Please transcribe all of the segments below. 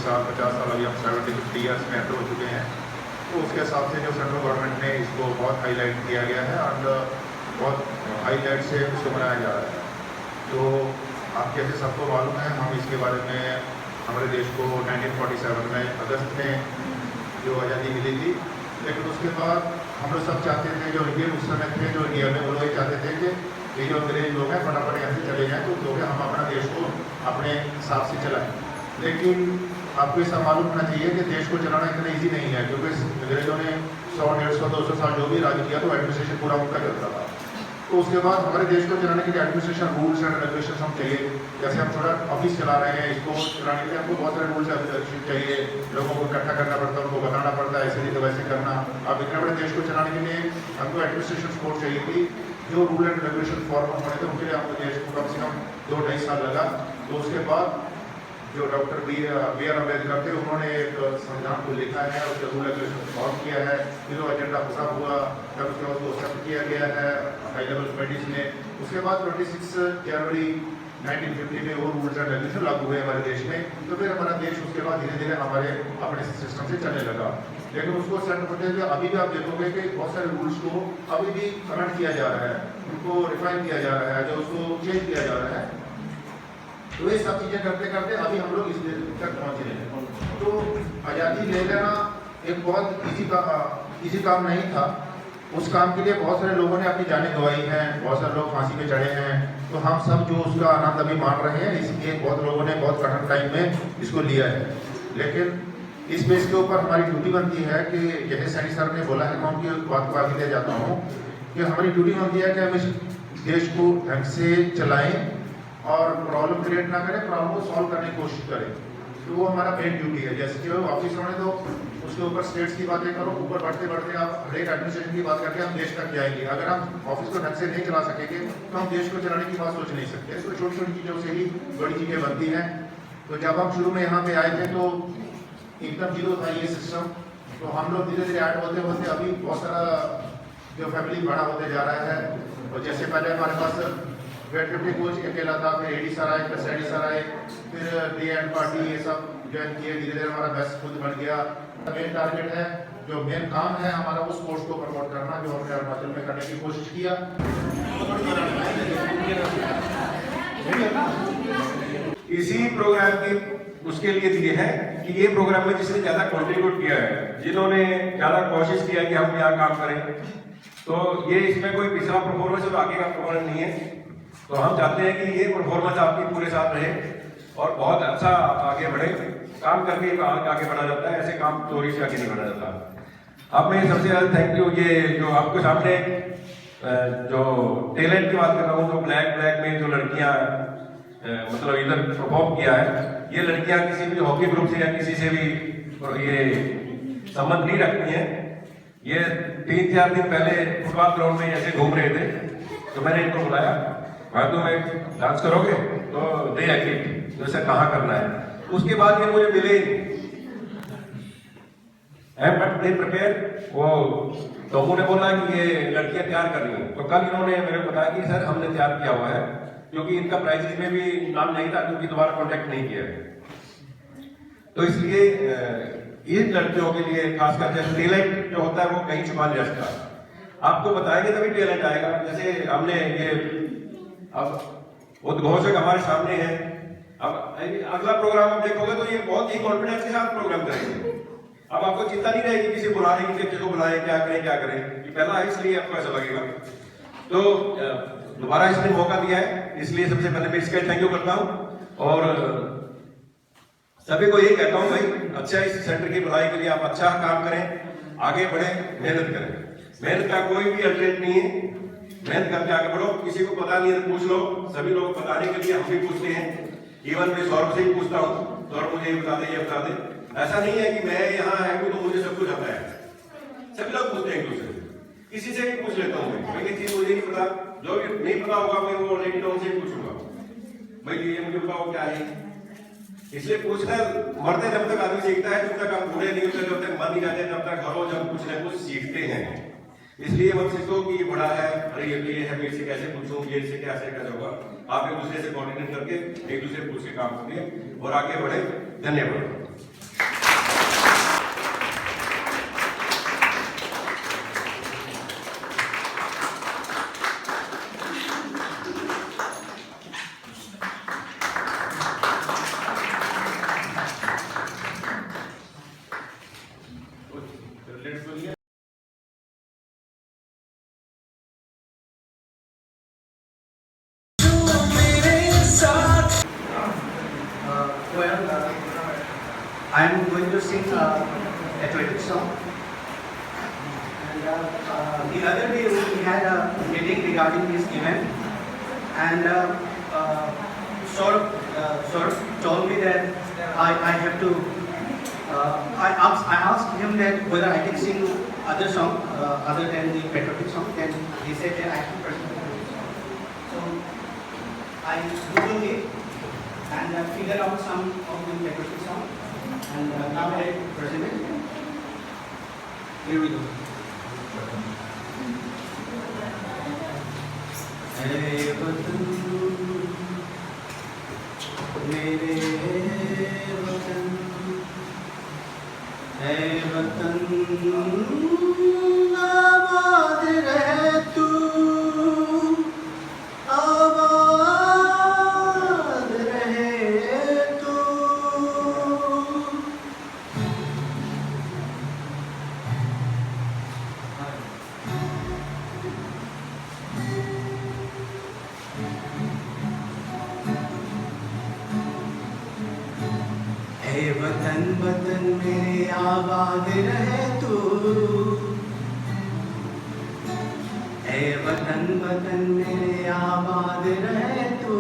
साल 50 साल, अभी हम 70-50 ईयर्स में एंटर हो चुके हैं। तो उसके हिसाब से जो सेंट्रल गवर्नमेंट ने इसको बहुत हाईलाइट किया गया है और बहुत हाईलाइट से उसको मनाया जा रहा है। तो आप जैसे सबको मालूम है, हम इसके बारे में हमारे देश को 1947 में अगस्त में जो आज़ादी मिली थी, लेकिन उसके बाद हम लोग सब चाहते थे, जो इंडियन उस समय थे जो इंडिया में, वो लोग चाहते थे कि ये जो अंग्रेज लोग हैं फटाफट यहाँ से चले जाएँ, तो लोग हम अपना देश को अपने हिसाब से चलाएँ। लेकिन आपको ऐसा मालूम होना चाहिए कि देश को चलाना इतना ईजी नहीं है, क्योंकि अंग्रेजों ने 100, 150, 200 साल जो भी राज किया तो एडमिनिस्ट्रेशन पूरा उनका चलता था। तो उसके बाद हमारे देश को चलाने के लिए एडमिनिस्ट्रेशन रूल्स एंड रेगुलेशन हम चाहिए। जैसे हम थोड़ा ऑफिस चला रहे हैं, इसको चलाने के लिए हमको बहुत सारे रूल्स एंड रेगुलेशन चाहिए, लोगों को इकट्ठा करना पड़ता है, उनको बताना पड़ता है ऐसे नहीं तो वैसे करना। अब इतने बड़े देश को चलाने के लिए हमको एडमिनिस्ट्रेशन सपोर्ट चाहिए थी। जो रूल एंड रेगुलेशन फॉर्म होने थे उनके लिए हमको देश को कम से कम 2-2.5 साल लगा। तो उसके बाद जो डॉक्टर बी.आर. अम्बेडकर थे, उन्होंने एक संविधान को लिखा है, उसके रूल रेगुलेशन फॉर्म किया है, फिर वो एजेंडा पूरा हुआ, तब उसके बाद वो एक्सेप्ट किया गया है हाई लेवल कमेटीज में। उसके बाद 26 जनवरी 1950 में वो रूल्स एंड रेगुलेशन लागू हुए हमारे देश में। तो फिर हमारा देश उसके बाद धीरे धीरे हमारे अपने सिस्टम से चलने लगा। लेकिन उसको सेट करते हुए अभी भी आप देखोगे कि बहुत सारे रूल्स को अभी भी कमेंट किया जा रहा है, उनको रिफाइन किया जा रहा है, जो उसको चेंज किया जा रहा है। तो ये सब चीज़ें करते करते अभी हम लोग इस तक पहुँचे हैं। तो आज़ादी ले लेना एक बहुत इजी काम नहीं था। उस काम के लिए बहुत सारे लोगों ने अपनी जानें गंवाई हैं, बहुत सारे लोग फांसी पे चढ़े हैं। तो हम सब जो उसका आनंद अभी मान रहे हैं, इसलिए बहुत लोगों ने बहुत कठिन टाइम में इसको लिया है। लेकिन इस बेस के ऊपर हमारी ड्यूटी बनती है कि जैसे सैनी सर ने बोला है, मैं उनकी बात को आगे ले जाता हूँ कि हमारी ड्यूटी बनती है कि हम इस देश को ढंग से चलाएँ और प्रॉब्लम क्रिएट ना करें, प्रॉब्लम को सॉल्व करने की कोशिश करें। तो वो हमारा मेन ड्यूटी है। जैसे कि ऑफिस होने दो, उसके ऊपर स्टेट्स की बातें करो, ऊपर बढ़ते बढ़ते आप हर एक एडमिनिस्ट्रेशन की बात करके हम देश तक जाएंगे। अगर हम ऑफिस को ढंग से नहीं चला सकेंगे तो हम देश को चलाने की बात सोच नहीं सकते। तो छोटी छोटी चीज़ों से ही बड़ी चीज़ें बनती हैं। तो जब हम शुरू में यहाँ पे आए थे तो एकदम जीरो था ये सिस्टम। तो हम लोग धीरे धीरे ऐड होते होते अभी बहुत सारा जो फैमिली बड़ा होते जा रहा है। और जैसे पहले हमारे पास वेट 50 कोच अकेला था, फिर एडी सर आए, फिर सैडी सर आए, फिर डे एंड पार्टी, ये सब ज्वाइन किए। धीरे धीरे हमारा बेस्ट खुद बन गया। मेन टारगेट है, जो मेन काम है हमारा, उस स्पोर्ट्स को प्रमोट करना, जो हमने अरुणाचल में करने की कोशिश किया। इसी प्रोग्राम की उसके लिए दिए हैं कि ये प्रोग्राम में जिसने ज्यादा कंट्रीब्यूट किया है, जिन्होंने ज्यादा कोशिश किया कि हम यहाँ काम करें, तो ये इसमें कोई पिछला परफॉर्मेंस और आगे का परफॉर्मेंस नहीं है। तो हम चाहते हैं कि ये परफॉर्मेंस आपकी पूरे साथ रहे और बहुत अच्छा आगे बढ़े। काम करके आगे बढ़ा जाता है, ऐसे काम चोरी से आगे नहीं बढ़ा जाता। अब मैं सबसे ज्यादा थैंक यू, ये जो आपके सामने जो टैलेंट की बात कर रहा हूँ, जो ब्लैक में जो लड़कियां मतलब इधर परफॉर्म किया है, ये लड़कियां किसी भी हॉकी ग्रुप से या किसी से भी ये संबंध नहीं रखती हैं। ये 3-4 दिन पहले फुटबॉल ग्राउंड में ऐसे घूम रहे थे, तो मैंने इनको बुलाया, भाई तुम एक डांस करोगे? तो दे एग्रीड, जैसे कहाँ करना है। उसके बाद ये मुझे मिले, बट दे प्रिपेयर। वो टोमू ने बोला कि ये लड़कियां तैयार कर रही हैं, तो कल इन्होंने मेरे को बताया कि सर हमने तैयार किया हुआ है, क्योंकि इनका प्राइजेस में भी नाम नहीं था, क्योंकि दोबारा कॉन्टेक्ट नहीं किया है। तो इसलिए इन लड़कियों के लिए खासकर जैसे टैलेंट जो होता है वो कहीं छुपा नहीं रहता। आपको बताएंगे तभी टैलेंट आएगा। जैसे हमने ये अब उद्घोषक हमारे सामने है। अब अगला प्रोग्राम आप देखोगे तो ये बहुत ही कॉन्फिडेंस के साथ प्रोग्राम करेंगे। अब आपको चिंता नहीं रहेगी किसी बुलाने की, किसी को बुलाएं, क्या करें। ये पहला है, इसलिए आपको ऐसा लगेगा। तो दोबारा इसने मौका दिया है, इसलिए सबसे पहले मैं इसका थैंक यू करता हूँ। और सभी को यही कहता हूँ, भाई अच्छा इस सेंटर की भलाई के लिए आप अच्छा काम करें, आगे बढ़े, मेहनत करें। मेहनत का कोई भी अल्टरनेट नहीं है, मेहनत करके आगे बढ़ो। किसी को पता नहीं है तो पूछ लो, सभी लोग बताने के लिए हम भी पूछते हैं। इवन मैं सौरभ से ही पूछता हूँ, सौरभ मुझे ये बता दे, ये बता दे। ऐसा नहीं है कि मैं यहाँ आया हूँ तो मुझे सब कुछ आता है। सभी लोग पूछते हैं एक दूसरे से, किसी से भी पूछ लेता हूँ मैं, ये चीज मुझे नहीं पता, जो नहीं पता होगा मैं वो लेकिन उनसे ही पूछूंगा, भाई ये मुझे बताओ क्या है। इसलिए पूछना, मरते जब तक आदमी सीखता है, जब तक आप बूढ़े नहीं होते, जब तक मन नहीं जाते, तब तक हर रोज हम कुछ न कुछ सीखते हैं। इसलिए मत सीखो कि ये बड़ा है, अरे ये है, मैं इससे कैसे पूछूं, ये इससे कैसे होगा। आप एक दूसरे से कोऑर्डिनेट करके एक दूसरे से पूछ के काम करिए और आगे बढ़े। धन्यवाद। I am going to sing a patriotic song. And the other day we had a meeting regarding this event, and Sir told me that I have to. I asked him that whether I can sing other song other than the patriotic song. Then he said that I can present. So I googled it and figured out some of the patriotic song, and now I present it. Here we go. Hey वतन मेरे वतन, है वतन आबाद रहे तू, आबाद रहे तू। ऐ वतन वतन मेरे आबाद रहे तू, ऐ वतन वतन मेरे आबाद रहे तू,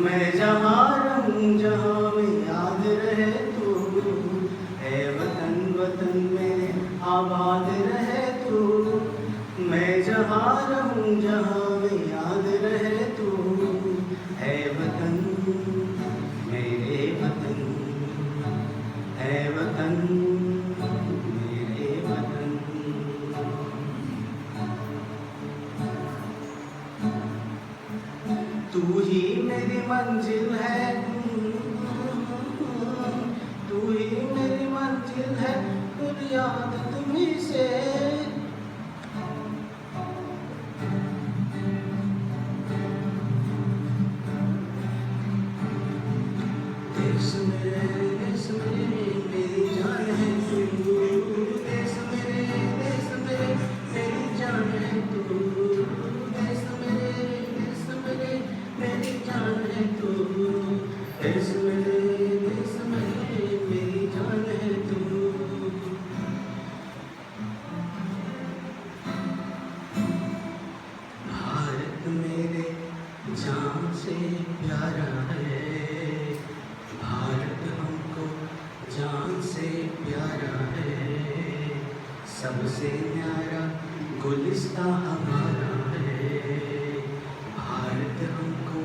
मैं जहाँ रहूँ जहाँ में याद रहे तू। ऐ वतन वतन मेरे आबाद रहे तू, मैं जहाँ रहूँ जहाँ में याद रहे तू। ऐ वतन मेरे वतन, है वतन मेरे वतन। तू ही मेरी मंजिल है, तू ही मेरी मंजिल है, याद तुम्हीं से। देश मेरे मेरी जान है तू, देश मेरे मेरी जान है तू, देश मेरे मेरी जान है तू, देश मेरे मेरी जान है तू। भारत मेरे जान से प्यारा है, भारत हमको जान से प्यारा है, सबसे न्यारा गुलिस्तां हमारा है, भारत हमको।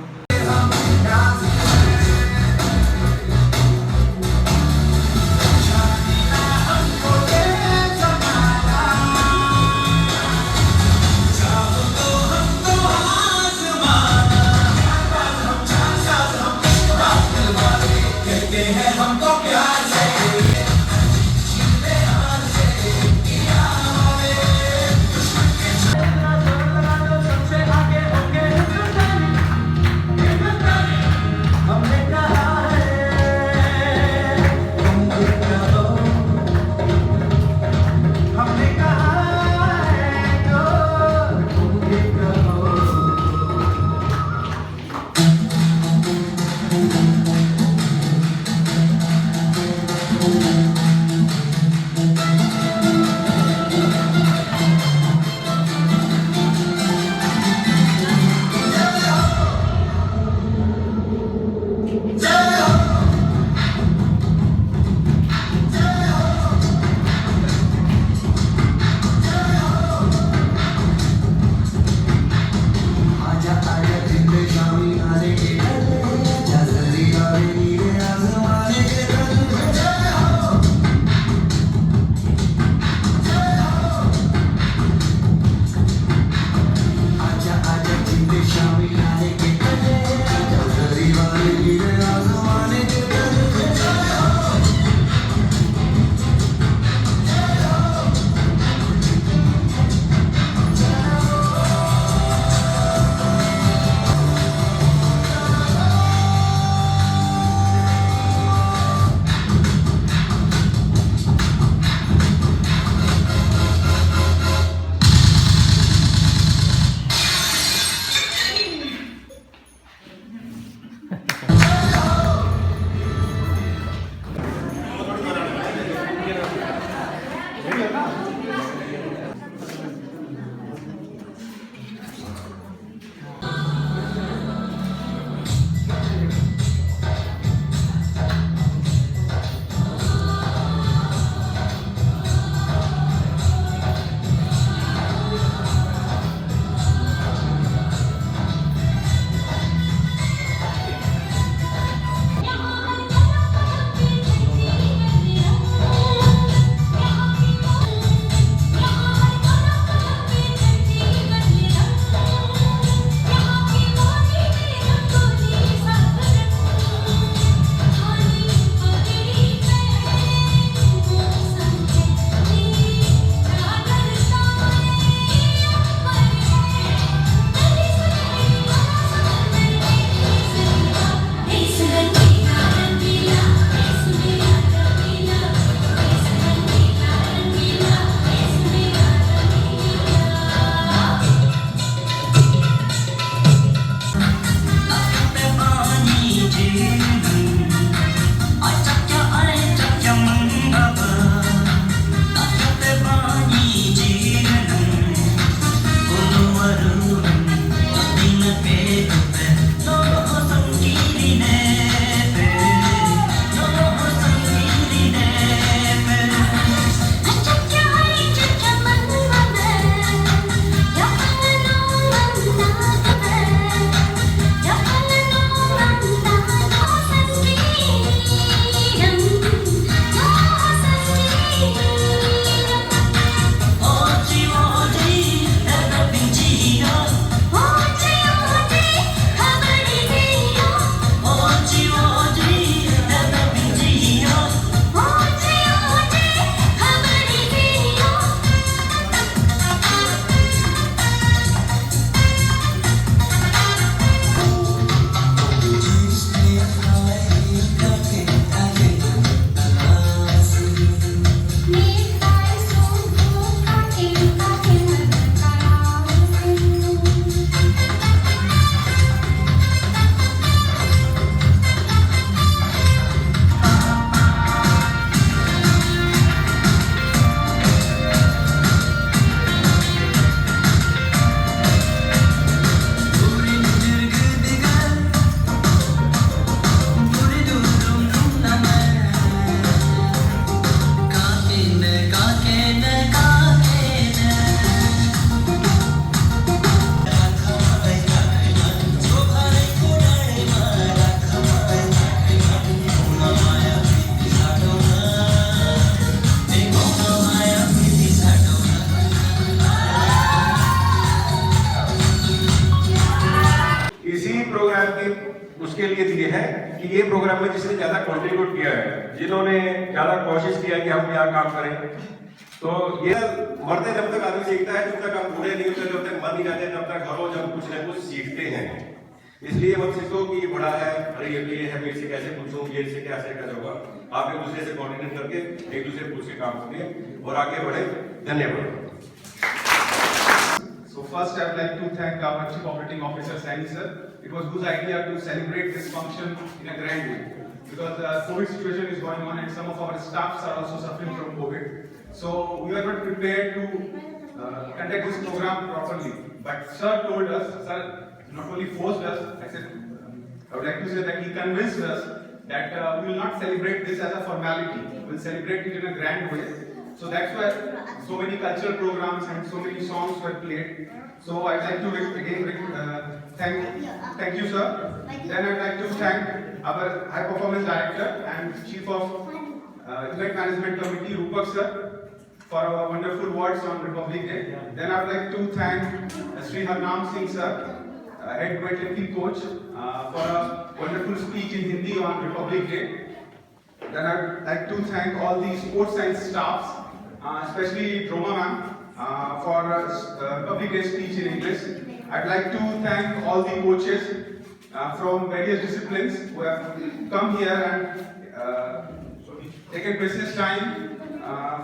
उसके लिए दिए हैं कि ये प्रोग्राम में जिसने ज्यादा कंट्रीब्यूट किया है, जिन्होंने ज्यादा कोशिश किया कि हम यहाँ काम करें, तो ये मरते जब तक आदमी सीखता है, जब तक हम बूढ़े नहीं होते, जब तक मर नहीं जाते, तब तक हर जब कुछ न कुछ सीखते हैं। इसलिए मत सीखो कि ये बड़ा है, अरे ये है, मैं इससे कैसे पूछूं, ये इससे कैसे होगा। आप एक दूसरे से कोऑर्डिनेट करके एक दूसरे पूछ के काम करिए और आगे बढ़े। धन्यवाद। So first I would like to thank our Chief Operating Officer Saini sir. It was whose idea to celebrate this function in a grand way, because the COVID situation is going on and some of our staffs are also suffering from COVID. So we were not prepared to conduct this program properly. But sir told us, sir not only forced us, I would like to say that he convinced us that we will not celebrate this as a formality. We will celebrate it in a grand way. So that's why so many cultural programs and so many songs were played. So I'd like to again thank you, sir. Then I'd like to thank our High Performance Director and Chief of Event Management Committee, Rupak sir, for our wonderful words on Republic Day. Then I'd like to thank Sri Harnam Singh sir, Head Weightlifting Coach, for a wonderful speech in Hindi on Republic Day. Then I'd like to thank all the sports science staffs, especially Droma ma'am, for Republic Day speech in English. I'd like to thank all the coaches from various disciplines who have come here and taken precious time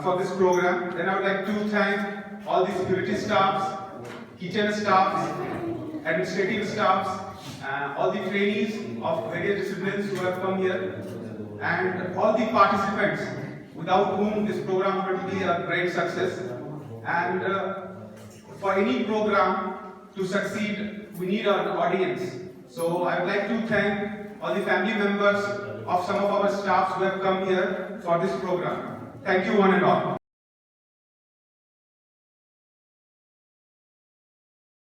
for this program. Then I would like to thank all the security staffs, kitchen staffs, administrative staffs, all the trainees of various disciplines who have come here, and all the participants without whom this program would be a great success. And for any program to succeed, we need an audience. So I would like to thank all the family members of some of our staffs who have come here for this program. Thank you one and all.